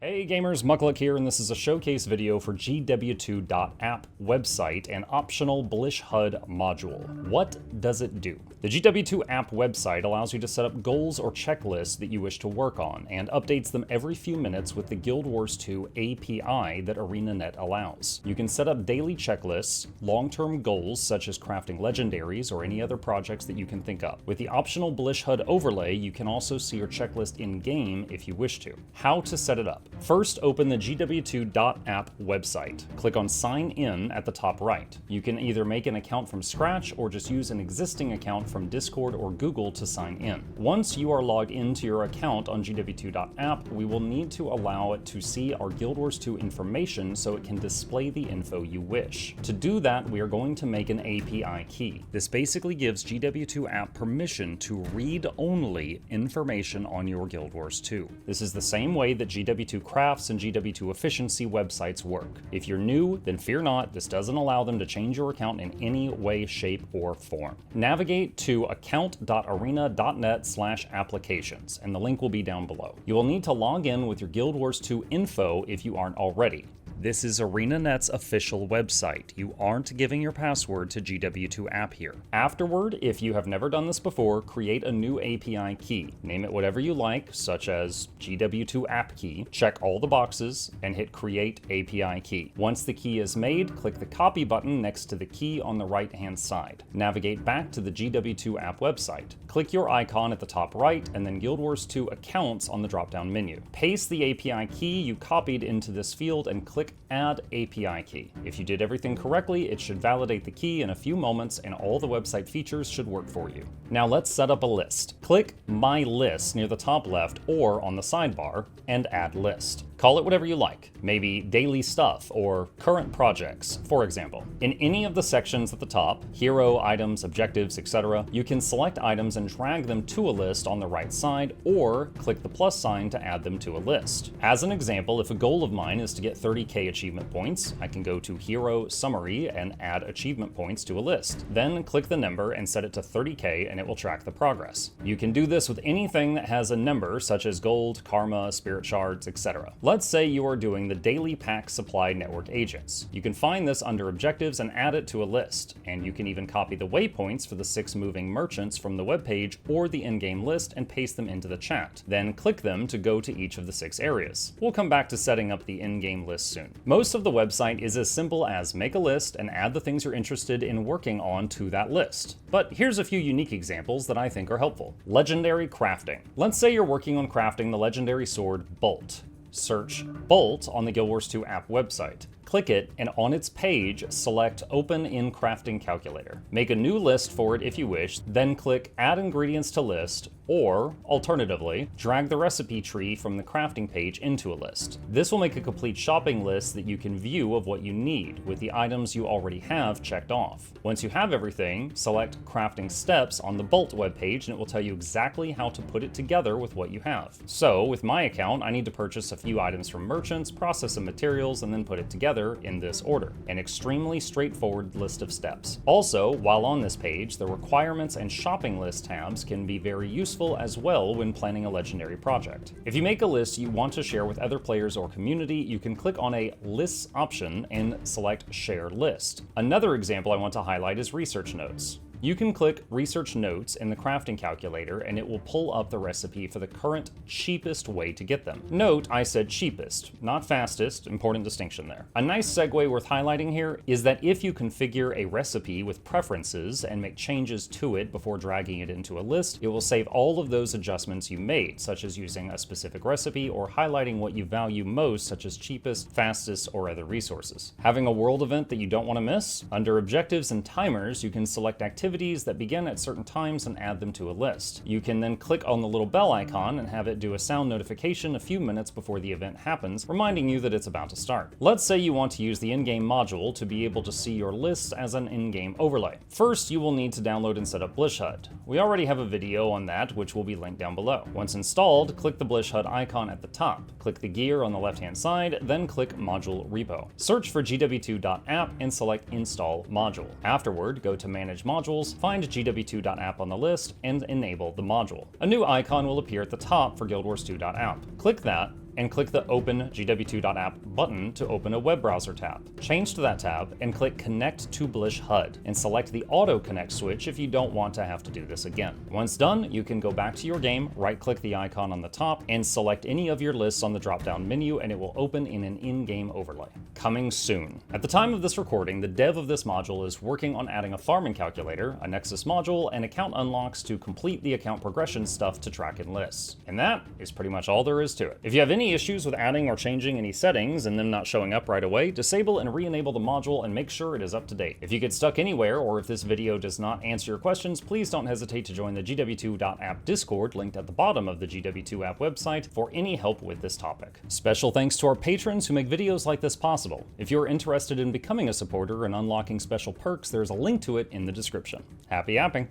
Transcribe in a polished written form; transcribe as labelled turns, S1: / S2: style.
S1: Hey gamers, Muckluck here, and this is a showcase video for GW2.APP website and optional Blishhud module. What does it do? The GW2.APP website allows you to set up goals or checklists that you wish to work on, and updates them every few minutes with the Guild Wars 2 API that ArenaNet allows. You can set up daily checklists, long-term goals such as crafting legendaries or any other projects that you can think of. With the optional Blishhud Overlay, you can also see your checklist in-game if you wish to. How to set it up? First, open the GW2.APP website. Click on Sign In at the top right. You can either make an account from scratch or just use an existing account from Discord or Google to sign in. Once you are logged into your account on GW2.APP, we will need to allow it to see our Guild Wars 2 information so it can display the info you wish. To do that, we are going to make an API key. This basically gives GW2.APP permission to read only information on your Guild Wars 2. This is the same way that GW2 Crafts and GW2 Efficiency websites work. If you're new, then fear not, this doesn't allow them to change your account in any way, shape, or form. Navigate to account.arena.net/applications, and the link will be down below. You will need to log in with your Guild Wars 2 info if you aren't already. This is ArenaNet's official website. You aren't giving your password to GW2.APP here. Afterward, if you have never done this before, create a new API key. Name it whatever you like, such as GW2.APP key. Check all the boxes and hit Create API Key. Once the key is made, click the copy button next to the key on the right-hand side. Navigate back to the GW2.APP website. Click your icon at the top right and then Guild Wars 2 accounts on the drop-down menu. Paste the API key you copied into this field and click Add API Key. If you did everything correctly, it should validate the key in a few moments and all the website features should work for you. Now let's set up a list. Click My List near the top left or on the sidebar and add list. Call it whatever you like, maybe daily stuff or current projects, for example. In any of the sections at the top, hero, items, objectives, etc., you can select items and drag them to a list on the right side or click the plus sign to add them to a list. As an example, if a goal of mine is to get 30k achievement points, I can go to Hero Summary and add achievement points to a list. Then click the number and set it to 30k and it will track the progress. You can do this with anything that has a number such as gold, karma, spirit shards, etc. Let's say you are doing the daily pack supply network agents. You can find this under objectives and add it to a list, and you can even copy the waypoints for the 6 moving merchants from the webpage or the in-game list and paste them into the chat. Then click them to go to each of the 6 areas. We'll come back to setting up the in-game list soon. Most of the website is as simple as make a list and add the things you're interested in working on to that list. But here's a few unique examples that I think are helpful. Legendary crafting. Let's say you're working on crafting the legendary sword Bolt. Search Bolt on the Guild Wars 2 app website. Click it, and on its page, select Open in Crafting Calculator. Make a new list for it if you wish, then click Add Ingredients to List, or, alternatively, drag the recipe tree from the crafting page into a list. This will make a complete shopping list that you can view of what you need, with the items you already have checked off. Once you have everything, select Crafting Steps on the Bolt webpage, and it will tell you exactly how to put it together with what you have. So, with my account, I need to purchase a few items from merchants, process some materials, and then put it together in this order. An extremely straightforward list of steps. Also, while on this page, the requirements and shopping list tabs can be very useful as well when planning a legendary project. If you make a list you want to share with other players or community, you can click on a Lists option and select Share List. Another example I want to highlight is research notes. You can click Research Notes in the crafting calculator and it will pull up the recipe for the current cheapest way to get them. Note, I said cheapest, not fastest, important distinction there. A nice segue worth highlighting here is that if you configure a recipe with preferences and make changes to it before dragging it into a list, it will save all of those adjustments you made, such as using a specific recipe or highlighting what you value most, such as cheapest, fastest, or other resources. Having a world event that you don't want to miss? Under Objectives and Timers, you can select activities that begin at certain times and add them to a list. You can then click on the little bell icon and have it do a sound notification a few minutes before the event happens, reminding you that it's about to start. Let's say you want to use the in-game module to be able to see your lists as an in-game overlay. First, you will need to download and set up Blishhud. We already have a video on that, which will be linked down below. Once installed, click the Blishhud icon at the top. Click the gear on the left-hand side, then click Module Repo. Search for GW2.APP and select Install Module. Afterward, go to Manage Modules, find GW2.APP on the list, and enable the module. A new icon will appear at the top for Guild Wars 2.APP. Click that, and click the Open GW2.app button to open a web browser tab. Change to that tab and click Connect to Blishhud and select the Auto Connect switch if you don't want to have to do this again. Once done, you can go back to your game, right-click the icon on the top, and select any of your lists on the drop-down menu, and it will open in an in-game overlay. Coming soon. At the time of this recording, the dev of this module is working on adding a farming calculator, a Nexus module, and account unlocks to complete the account progression stuff to track in lists. And that is pretty much all there is to it. If you have any issues with adding or changing any settings and them not showing up right away, disable and re-enable the module and make sure it is up to date. If you get stuck anywhere, or if this video does not answer your questions, please don't hesitate to join the GW2.app Discord linked at the bottom of the GW2 app website for any help with this topic. Special thanks to our patrons who make videos like this possible. If you're interested in becoming a supporter and unlocking special perks, there's a link to it in the description. Happy apping!